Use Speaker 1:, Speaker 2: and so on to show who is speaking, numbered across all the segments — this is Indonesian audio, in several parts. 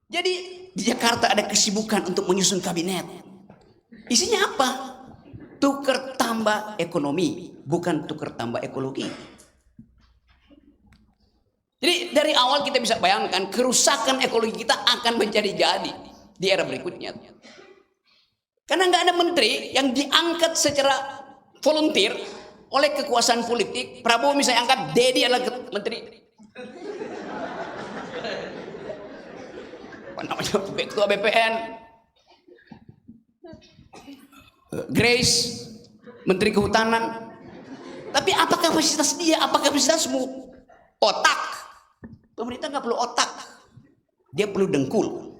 Speaker 1: Jadi di Jakarta ada kesibukan untuk menyusun kabinet. Isinya apa? Tuker tambah ekonomi, bukan tuker tambah ekologi. Jadi dari awal kita bisa bayangkan kerusakan ekologi kita akan menjadi-jadi di era berikutnya. Karena nggak ada menteri yang diangkat secara volunteer oleh kekuasaan politik. Prabowo misalnya angkat, Dedi adalah menteri. Apa namanya, ketua BPN, Grace, menteri kehutanan. Tapi apa kapasitas dia? Apa kapasitasmu? Otak. Pemerintah nggak perlu otak, dia perlu dengkul.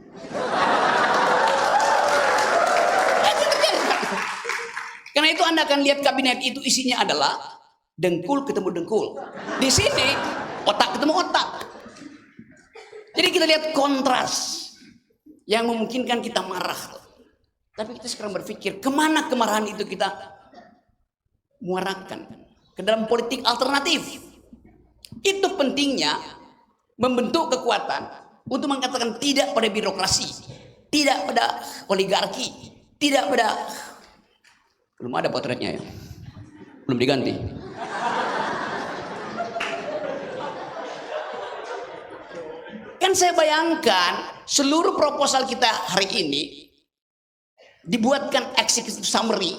Speaker 1: Karena itu Anda akan lihat kabinet itu isinya adalah dengkul ketemu dengkul. Di sini otak ketemu otak. Jadi kita lihat kontras yang memungkinkan kita marah. Tapi kita sekarang berpikir kemana kemarahan itu kita muarakan ke dalam politik alternatif. Itu pentingnya membentuk kekuatan untuk mengatakan tidak pada birokrasi, tidak pada oligarki, tidak pada. Belum ada potretnya ya, belum diganti. Kan saya bayangkan seluruh proposal kita hari ini dibuatkan executive summary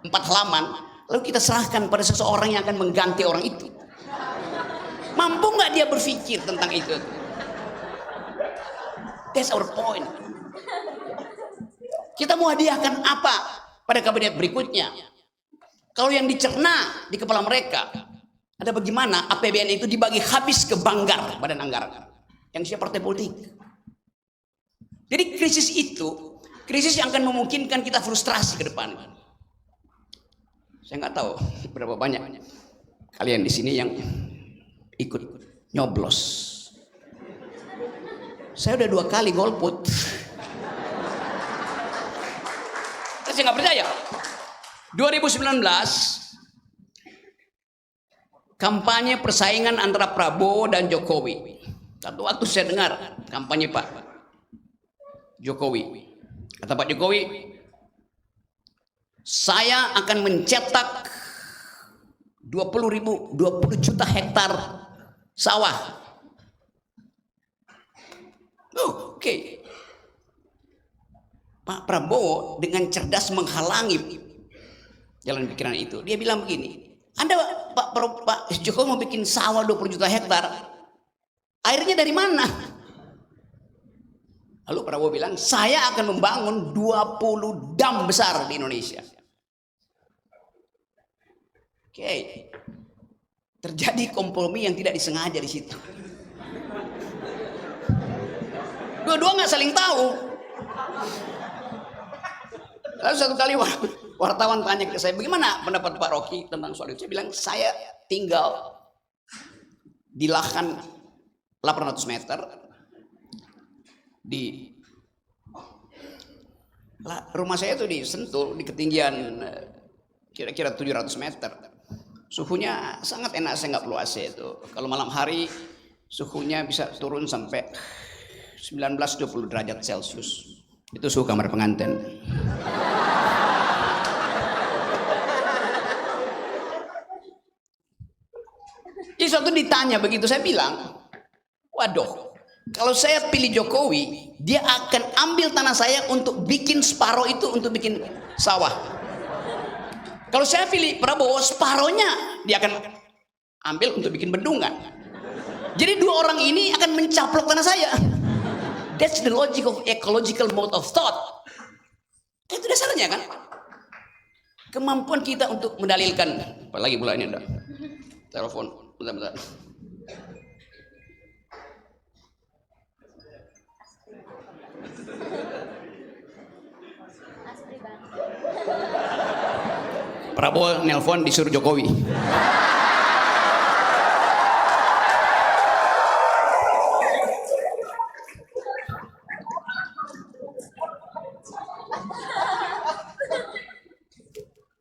Speaker 1: 4 halaman, lalu kita serahkan pada seseorang yang akan mengganti orang itu. Mampu nggak dia berpikir tentang itu? That's our point. Kita mau hadiahkan apa pada kabinet berikutnya? Kalau yang dicerna di kepala mereka ada bagaimana APBN itu dibagi habis ke Banggar, badan anggaran yang siap partai politik. Jadi krisis itu krisis yang akan memungkinkan kita frustrasi ke depan. Saya nggak tahu berapa banyak kalian di sini yang ikut nyoblos. Saya udah 2 kali golput. Saya nggak percaya. 2019 kampanye persaingan antara Prabowo dan Jokowi. Satu waktu saya dengar kampanye Pak Jokowi. Kata Pak Jokowi, saya akan mencetak 20 juta hektar sawah. Oke. Pak Prabowo dengan cerdas menghalangi jalan pikiran itu. Dia bilang begini, Anda Pak Jokowi mau bikin sawah 20 juta hektar, airnya dari mana? Lalu Prabowo bilang, saya akan membangun 20 dam besar di Indonesia. Oke. Terjadi kompromi yang tidak disengaja di situ. Dua-dua nggak saling tahu. Lalu satu kali wartawan tanya ke saya, bagaimana pendapat Pak Rocky tentang soal itu? Saya bilang, saya tinggal di lahan 800 meter di rumah saya itu di Sentul, di ketinggian kira-kira 700 meter. Suhunya sangat enak, saya nggak perlu AC itu. Kalau malam hari suhunya bisa turun sampai 19-20 derajat Celcius. Itu suhu kamar pengantin. Jadi suatu ditanya begitu, saya bilang, waduh, kalau saya pilih Jokowi, dia akan ambil tanah saya untuk bikin separuh itu untuk bikin sawah. Kalau saya pilih Prabowo, separuhnya dia akan ambil untuk bikin bendungan. Jadi 2 orang ini akan mencaplok tanah saya. That's the logic of ecological mode of thought. Itu dasarnya kan. Kemampuan kita untuk mendalilkan. Apalagi pula ini ada telepon. Bentar. Prabowo nelpon disuruh Jokowi.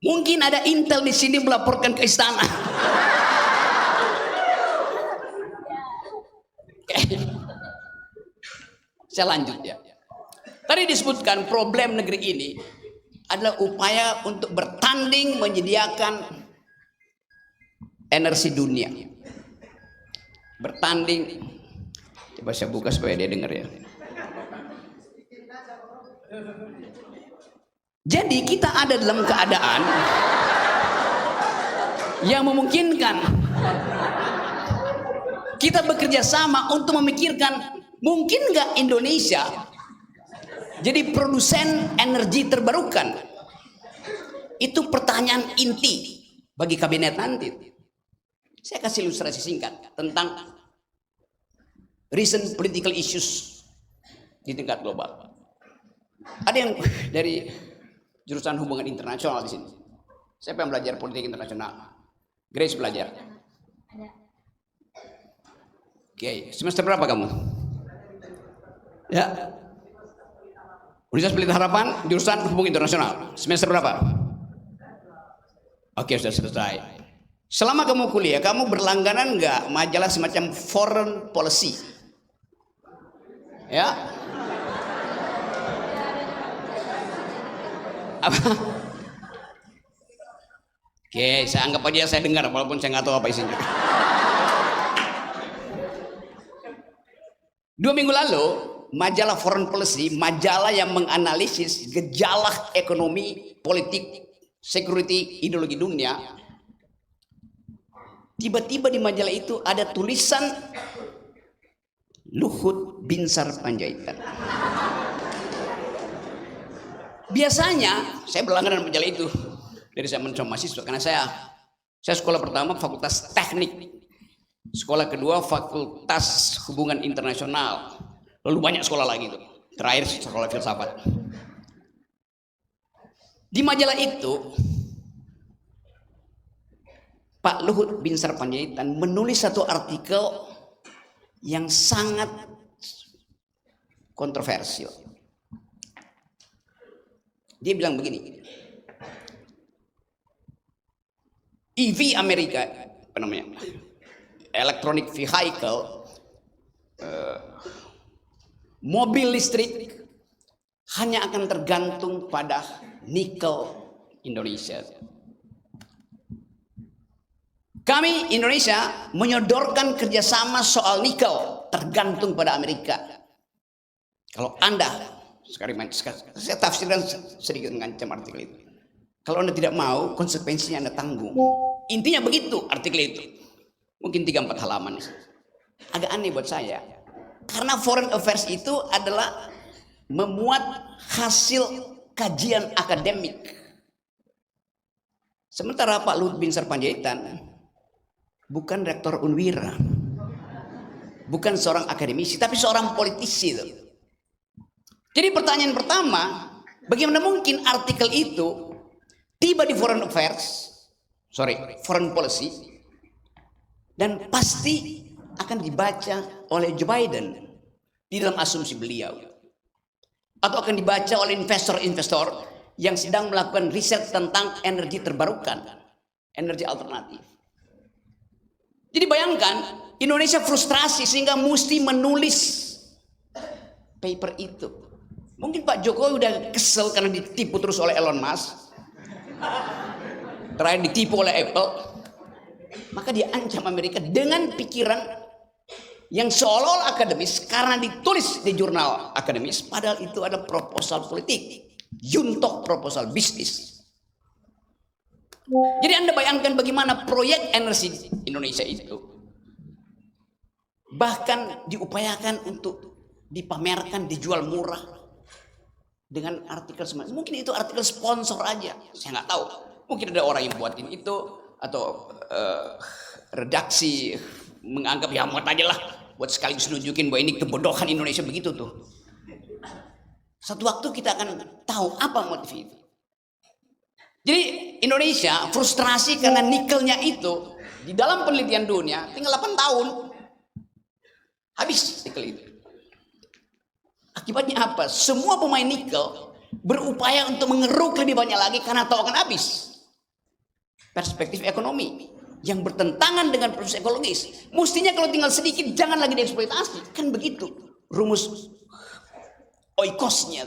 Speaker 1: Mungkin ada intel di sini melaporkan ke istana. Saya lanjut ya. Tadi disebutkan problem negeri ini adalah upaya untuk bertanding menyediakan energi dunia. Bertanding. Coba saya buka supaya dia dengar ya. Jadi kita ada dalam keadaan yang memungkinkan kita bekerja sama untuk memikirkan mungkin nggak Indonesia jadi produsen energi terbarukan. Itu pertanyaan inti bagi kabinet nanti. Saya kasih ilustrasi singkat tentang recent political issues di tingkat global. Ada yang dari jurusan hubungan internasional di sini. Siapa yang belajar politik internasional? Grace belajar. Oke, semester berapa kamu? Ya. Universitas Pelita Harapan, jurusan hubungan internasional. Semester berapa? Oke, sudah selesai. Selama kamu kuliah, kamu berlangganan nggak majalah semacam foreign policy? Ya. Apa? Oke, saya anggap aja saya dengar walaupun saya nggak tahu apa isinya. 2 minggu lalu, majalah Foreign Policy, majalah yang menganalisis gejala ekonomi, politik, security, ideologi dunia. Tiba-tiba di majalah itu ada tulisan Luhut Binsar Panjaitan. Biasanya saya berlangganan majalah itu dari zaman mahasiswa karena saya sekolah pertama Fakultas Teknik. Sekolah kedua Fakultas Hubungan Internasional. Lalu banyak sekolah lagi itu. Terakhir sekolah filsafat. Di majalah itu Pak Luhut Binsar Panjaitan menulis satu artikel yang sangat kontroversial. Dia bilang begini. EV Amerika, apa namanya? Electronic vehicle, mobil listrik hanya akan tergantung pada nikel Indonesia. Kami Indonesia menyodorkan kerjasama soal nikel tergantung pada Amerika. Kalau Anda, sekarang saya tafsirkan sedikit mengancam artikel itu. Kalau Anda tidak mau, konsekuensinya Anda tanggung. Intinya begitu artikel itu. Mungkin 3-4 halaman. Agak aneh buat saya. Karena foreign affairs itu adalah memuat hasil kajian akademik. Sementara Pak Luhut Binsar Panjaitan bukan rektor Unwira. Bukan seorang akademisi, tapi seorang politisi. Jadi pertanyaan pertama, bagaimana mungkin artikel itu tiba di foreign policy, dan pasti akan dibaca oleh Joe Biden di dalam asumsi beliau, atau akan dibaca oleh investor-investor yang sedang melakukan riset tentang energi terbarukan, energi alternatif. Jadi bayangkan Indonesia frustrasi sehingga mesti menulis paper itu. Mungkin Pak Jokowi udah kesel karena ditipu terus oleh Elon Musk, terakhir ditipu oleh Apple. Maka dia ancam Amerika dengan pikiran yang seolah-olah akademis karena ditulis di jurnal akademis, padahal itu adalah proposal politik, juntok proposal bisnis. Jadi Anda bayangkan bagaimana proyek energi Indonesia itu bahkan diupayakan untuk dipamerkan, dijual murah dengan artikel semacam. Mungkin itu artikel sponsor aja, saya nggak tahu. Mungkin ada orang yang buatin itu atau redaksi menganggap ya muat aja lah buat sekaligus nunjukin bahwa ini kebodohan Indonesia begitu tuh. Satu waktu kita akan tahu apa motif itu. Jadi Indonesia frustrasi karena nikelnya itu di dalam penelitian dunia tinggal 8 tahun habis nikel itu. Akibatnya apa? Semua pemain nikel berupaya untuk mengeruk lebih banyak lagi karena tahu akan habis. Perspektif ekonomi yang bertentangan dengan proses ekologis. Mestinya kalau tinggal sedikit jangan lagi dieksploitasi. Kan begitu rumus oikosnya.